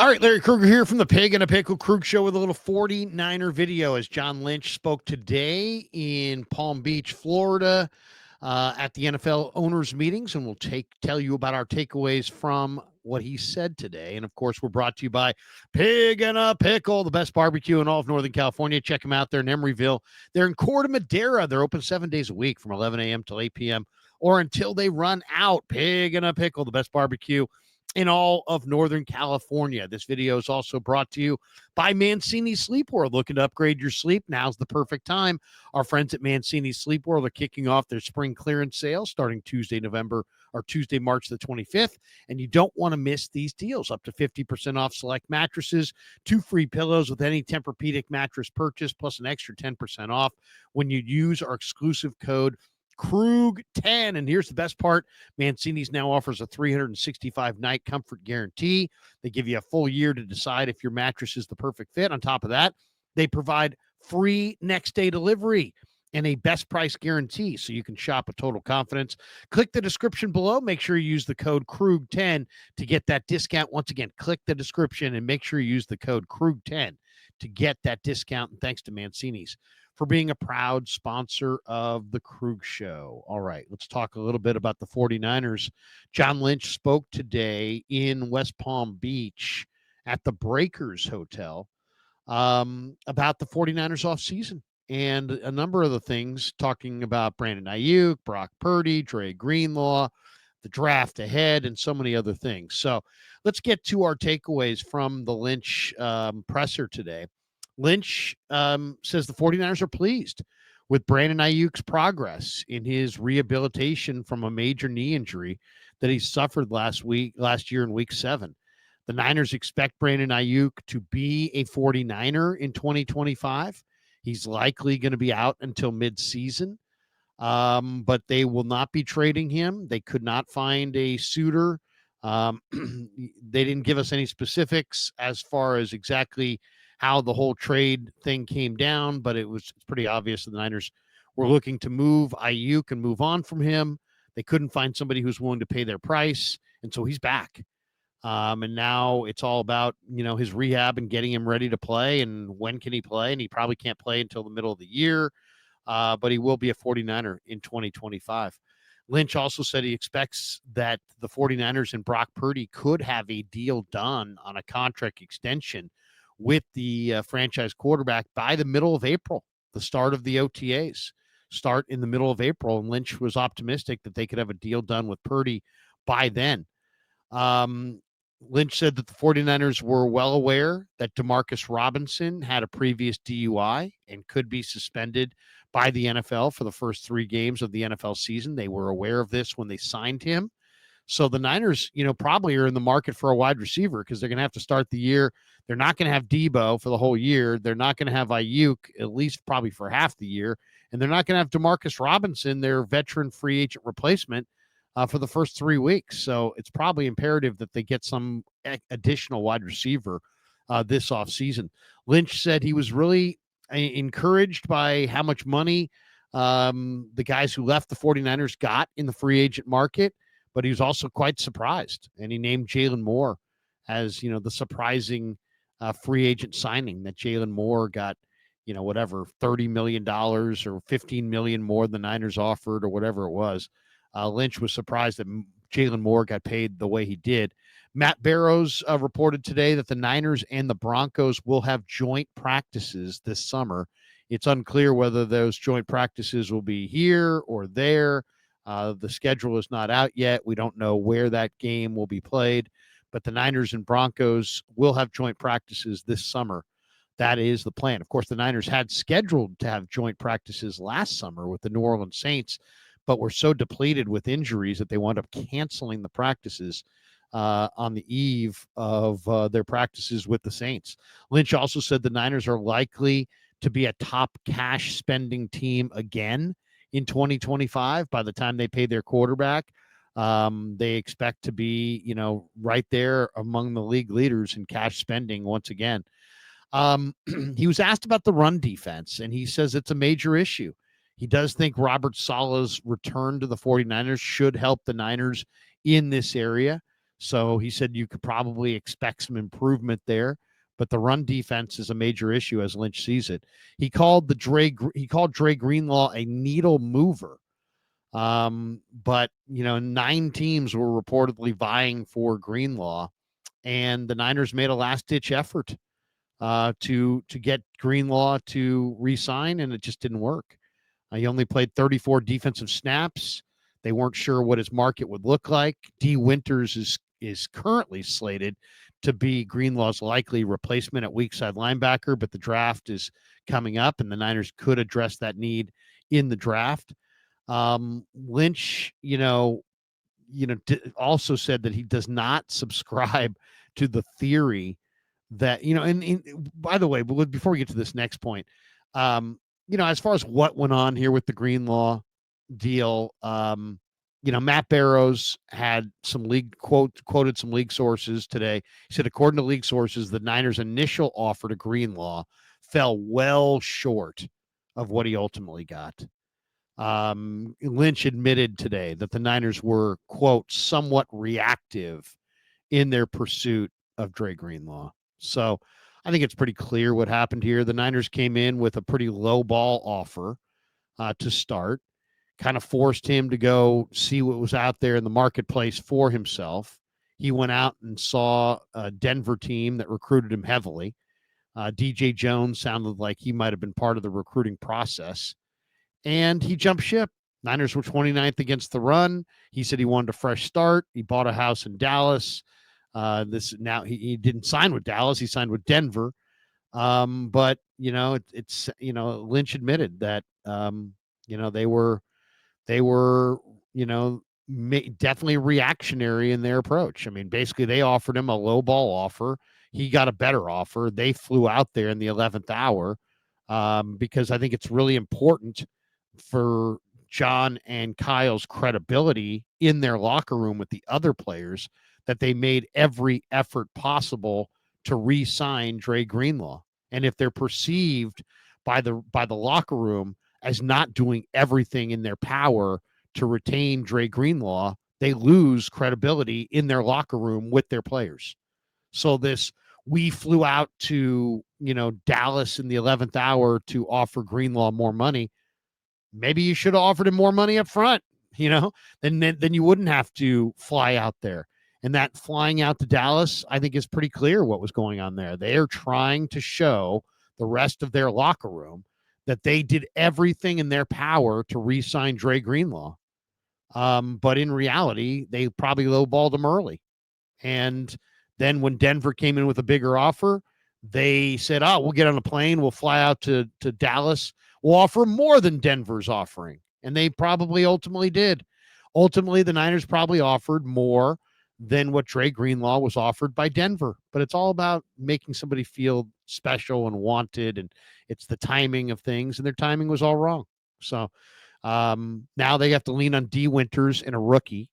All right, Larry Krueger here from the Pig and a Pickle Krug Show with a little 49er video as John Lynch spoke today in Palm Beach, Florida, at the NFL owners meetings, and we'll tell you about our takeaways from what he said today. And of course, we're brought to you by Pig and a Pickle, the best barbecue in all of Northern California. Check them out there in Emeryville. They're in Corte Madera. They're open 7 days a week from 11 a.m. till 8 p.m. or until they run out. Pig and a Pickle, the best barbecue in all of Northern California. This video is also brought to you by Mancini Sleep World. Looking to upgrade your sleep? Now's the perfect time. Our friends at Mancini Sleep World are kicking off their spring clearance sale starting Tuesday, March the 25th. And you don't want to miss these deals. Up to 50% off select mattresses, 2 free pillows with any Tempur-Pedic mattress purchase, plus an extra 10% off when you use our exclusive code Krug10. And here's the best part. Mancini's now offers a 365-night comfort guarantee. They give you a full year to decide if your mattress is the perfect fit. On top of that, they provide free next-day delivery and a best price guarantee, so you can shop with total confidence. Click the description below. Make sure you use the code Krug10 to get that discount. Once again, click the description and make sure you use the code Krug10 to get that discount. And thanks to Mancini's for being a proud sponsor of the Krug Show. All right, let's talk a little bit about the 49ers. John Lynch spoke today in West Palm Beach at the Breakers Hotel about the 49ers offseason and a number of the things, talking about Brandon Aiyuk, Brock Purdy, Dre Greenlaw, the draft ahead, and so many other things. So let's get to our takeaways from the Lynch presser today. Lynch says the 49ers are pleased with Brandon Aiyuk's progress in his rehabilitation from a major knee injury that he suffered last year in week 7. The Niners expect Brandon Aiyuk to be a 49er in 2025. He's likely going to be out until midseason, but they will not be trading him. They could not find a suitor. They didn't give us any specifics as far as exactly how the whole trade thing came down, but it's pretty obvious that the Niners were looking to move Aiyuk and move on from him. They couldn't find somebody who's willing to pay their price, and so he's back. And now it's all about, his rehab and getting him ready to play, and when can he play? And he probably can't play until the middle of the year, but he will be a 49er in 2025. Lynch also said he expects that the 49ers and Brock Purdy could have a deal done on a contract extension with the franchise quarterback by the middle of April. The start of the OTAs start in the middle of April, and Lynch was optimistic that they could have a deal done with Purdy by then. Lynch said that the 49ers were well aware that Demarcus Robinson had a previous DUI and could be suspended by the NFL for the first 3 games of the NFL season. They were aware of this when they signed him. So the Niners, probably are in the market for a wide receiver because they're going to have to start the year. They're not going to have Debo for the whole year. They're not going to have Aiyuk, at least probably for half the year. And they're not going to have Demarcus Robinson, their veteran free agent replacement, for the first 3 weeks. So it's probably imperative that they get some additional wide receiver this offseason. Lynch said he was really encouraged by how much money the guys who left the 49ers got in the free agent market, but he was also quite surprised. And he named Jalen Moore as, the surprising free agent signing, that Jalen Moore got, $30 million or $15 million more than the Niners offered or whatever it was. Lynch was surprised that Jalen Moore got paid the way he did. Matt Barrows reported today that the Niners and the Broncos will have joint practices this summer. It's unclear whether those joint practices will be here or there. The schedule is not out yet. We don't know where that game will be played, but the Niners and Broncos will have joint practices this summer. That is the plan. Of course, the Niners had scheduled to have joint practices last summer with the New Orleans Saints, but were so depleted with injuries that they wound up canceling the practices on the eve of their practices with the Saints. Lynch also said the Niners are likely to be a top cash spending team again in 2025. By the time they pay their quarterback, they expect to be, right there among the league leaders in cash spending once again. He was asked about the run defense, and he says it's a major issue. He does think Robert Saleh's return to the 49ers should help the Niners in this area. So he said you could probably expect some improvement there, but the run defense is a major issue as Lynch sees it. He called Dre Greenlaw a needle mover. But 9 teams were reportedly vying for Greenlaw, and the Niners made a last ditch effort to get Greenlaw to re-sign, and it just didn't work. He only played 34 defensive snaps. They weren't sure what his market would look like. D. Winters is currently slated to be Greenlaw's likely replacement at weak side linebacker, but the draft is coming up, and the Niners could address that need in the draft. Lynch, also said that he does not subscribe to the theory that, and by the way, before we get to this next point, as far as what went on here with the Greenlaw deal, Matt Barrows had some quoted some league sources today. He said, according to league sources, the Niners' initial offer to Greenlaw fell well short of what he ultimately got. Lynch admitted today that the Niners were, quote, somewhat reactive in their pursuit of Dre Greenlaw. So I think it's pretty clear what happened here. The Niners came in with a pretty low ball offer to start, kind of forced him to go see what was out there in the marketplace for himself. He went out and saw a Denver team that recruited him heavily. DJ Jones sounded like he might have been part of the recruiting process, and he jumped ship. Niners were 29th against the run. He said he wanted a fresh start. He bought a house in Dallas. He didn't sign with Dallas. He signed with Denver. But Lynch admitted that they were definitely reactionary in their approach. I mean, basically they offered him a low ball offer. He got a better offer. They flew out there in the 11th hour because I think it's really important for John and Kyle's credibility in their locker room with the other players that they made every effort possible to re-sign Dre Greenlaw. And if they're perceived by the locker room as not doing everything in their power to retain Dre Greenlaw, they lose credibility in their locker room with their players. So we flew out to, Dallas in the 11th hour to offer Greenlaw more money. Maybe you should have offered him more money up front, then you wouldn't have to fly out there. And that flying out to Dallas, I think, is pretty clear what was going on there. They are trying to show the rest of their locker room that they did everything in their power to re-sign Dre Greenlaw. But in reality, they probably lowballed him early. And then when Denver came in with a bigger offer, they said, we'll get on a plane. We'll fly out to Dallas. We'll offer more than Denver's offering. And they probably ultimately did. Ultimately, the Niners probably offered more than what Dre Greenlaw was offered by Denver. But it's all about making somebody feel special and wanted. And it's the timing of things. And their timing was all wrong. So now they have to lean on D. Winters and a rookie.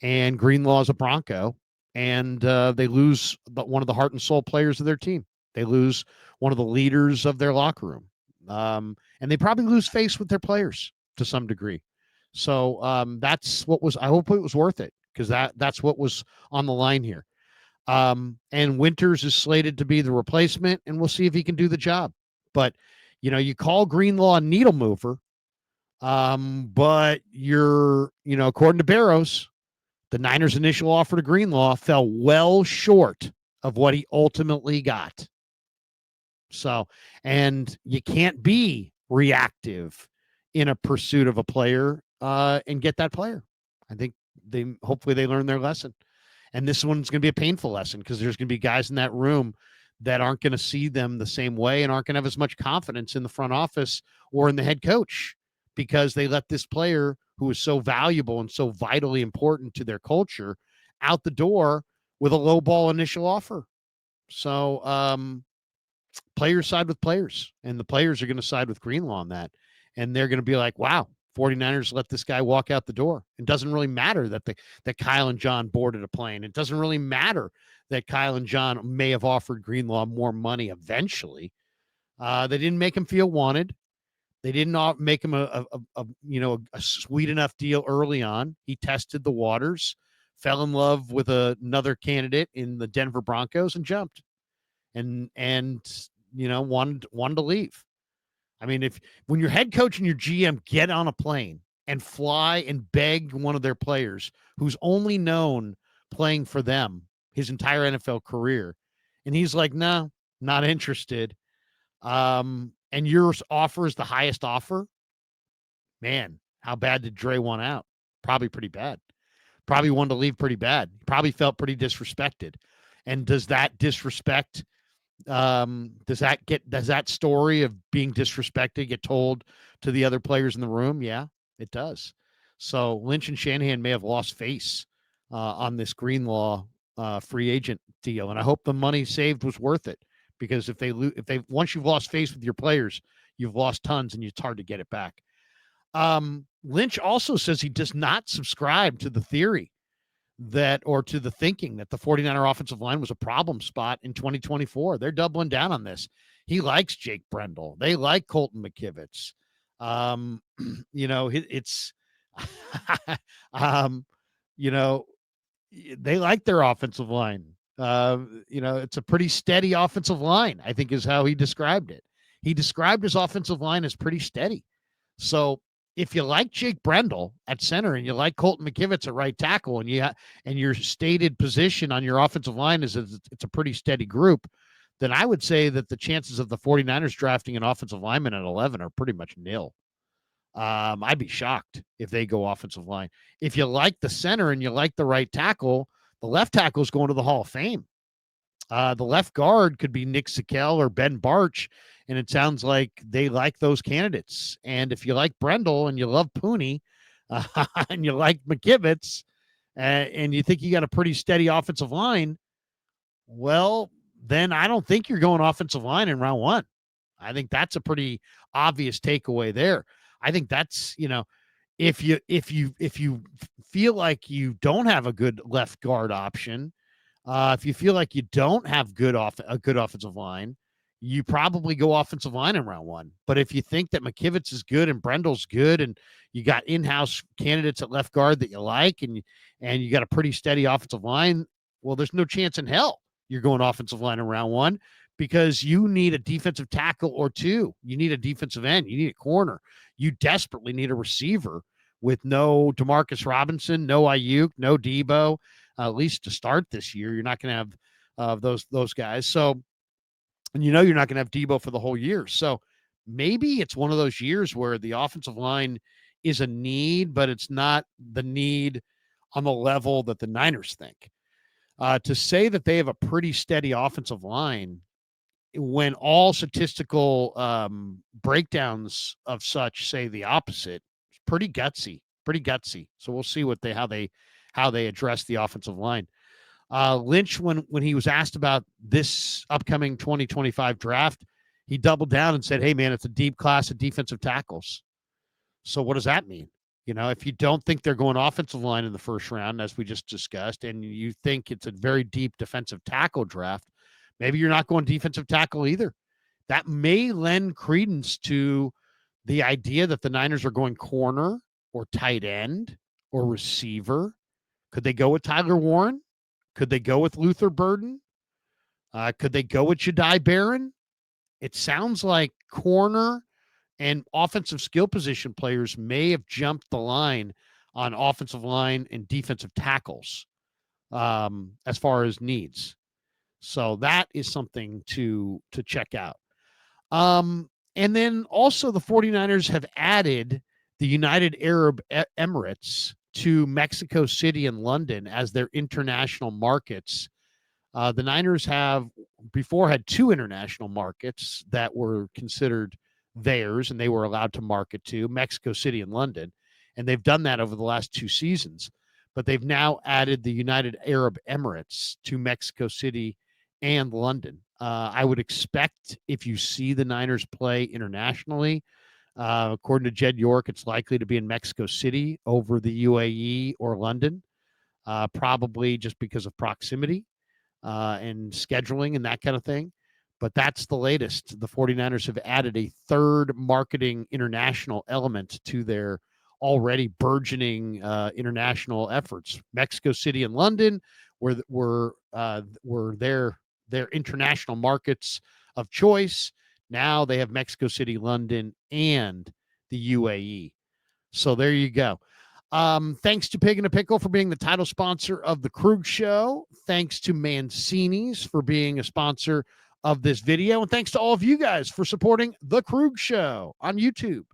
And Greenlaw is a Bronco. And they lose one of the heart and soul players of their team. They lose one of the leaders of their locker room. And they probably lose face with their players to some degree. So that's what was, I hope it was worth it, because that's what was on the line here. And Winters is slated to be the replacement, and we'll see if he can do the job. But, you call Greenlaw a needle mover, but according to Barrows, the Niners' initial offer to Greenlaw fell well short of what he ultimately got. So, and you can't be reactive in a pursuit of a player and get that player. I think hopefully they learn their lesson. And this one's going to be a painful lesson, because there's going to be guys in that room that aren't going to see them the same way and aren't going to have as much confidence in the front office or in the head coach, because they let this player who is so valuable and so vitally important to their culture out the door with a low ball initial offer. So players side with players, and the players are going to side with Greenlaw on that. And they're going to be like, wow, 49ers let this guy walk out the door. It doesn't really matter that Kyle and John boarded a plane. It doesn't really matter that Kyle and John may have offered Greenlaw more money eventually. They didn't make him feel wanted. They didn't make him a sweet enough deal early on. He tested the waters, fell in love with another candidate in the Denver Broncos and jumped and wanted to leave. I mean, if when your head coach and your GM get on a plane and fly and beg one of their players who's only known playing for them his entire NFL career, and he's like, no, not interested. And your offer is the highest offer, man, how bad did Dre want out? Probably pretty bad. Probably wanted to leave pretty bad. Probably felt pretty disrespected. And does that disrespect does that story of being disrespected get told to the other players in the room? Yeah, it does. So Lynch and Shanahan may have lost face on this Greenlaw free agent deal, and I hope the money saved was worth it, because if they once you've lost face with your players, you've lost tons, and it's hard to get it back. Lynch also says he does not subscribe to the theory or to the thinking that the 49er offensive line was a problem spot in 2024. They're doubling down on this. He likes Jake Brendel. They like Colton McKivitz. It's, they like their offensive line. It's a pretty steady offensive line, I think is how he described it. He described his offensive line as pretty steady. So if you like Jake Brendel at center and you like Colton McKivitz at right tackle, and your stated position on your offensive line is it's a pretty steady group, then I would say that the chances of the 49ers drafting an offensive lineman at 11 are pretty much nil. I'd be shocked if they go offensive line. If you like the center and you like the right tackle, the left tackle is going to the Hall of Fame. The left guard could be Nick Sikel or Ben Barch, and it sounds like they like those candidates. And if you like Brendel and you love Pooney and you like McKivitz and you think you got a pretty steady offensive line, well, then I don't think you're going offensive line in round one. I think that's a pretty obvious takeaway there. I think that's, if you feel like you don't have a good left guard option, if you feel like you don't have a good offensive line, you probably go offensive line in round one. But if you think that McKivitz is good and Brendel's good, and you got in-house candidates at left guard that you like, and you got a pretty steady offensive line, well, there's no chance in hell you're going offensive line in round one, because you need a defensive tackle or two. You need a defensive end. You need a corner. You desperately need a receiver with no DeMarcus Robinson, no Aiyuk, no Debo. At least to start this year, you're not going to have those guys. So, and you're not going to have Debo for the whole year. So maybe it's one of those years where the offensive line is a need, but it's not the need on the level that the Niners think. To say that they have a pretty steady offensive line when all statistical breakdowns of such say the opposite, it's pretty gutsy. So we'll see how they address the offensive line. Lynch, when he was asked about this upcoming 2025 draft, he doubled down and said, hey, man, it's a deep class of defensive tackles. So what does that mean? If you don't think they're going offensive line in the first round, as we just discussed, and you think it's a very deep defensive tackle draft, maybe you're not going defensive tackle either. That may lend credence to the idea that the Niners are going corner or tight end or receiver. Could they go with Tyler Warren? Could they go with Luther Burden? Could they go with Jedi Barron? It sounds like corner and offensive skill position players may have jumped the line on offensive line and defensive tackles as far as needs. So that is something to check out. And then also the 49ers have added the United Arab Emirates to Mexico City and London as their international markets. The Niners have before had two international markets that were considered theirs, and they were allowed to market to Mexico City and London. And they've done that over the last two seasons. But they've now added the United Arab Emirates to Mexico City and London. I would expect if you see the Niners play internationally, according to Jed York, it's likely to be in Mexico City over the UAE or London, probably just because of proximity and scheduling and that kind of thing. But that's the latest. The 49ers have added a third marketing international element to their already burgeoning international efforts. Mexico City and London were their international markets of choice. Now they have Mexico City, London, and the UAE. So there you go. Thanks to Pig and a Pickle for being the title sponsor of the Krueger Show. Thanks to Mancini's for being a sponsor of this video. And thanks to all of you guys for supporting the Krueger Show on YouTube.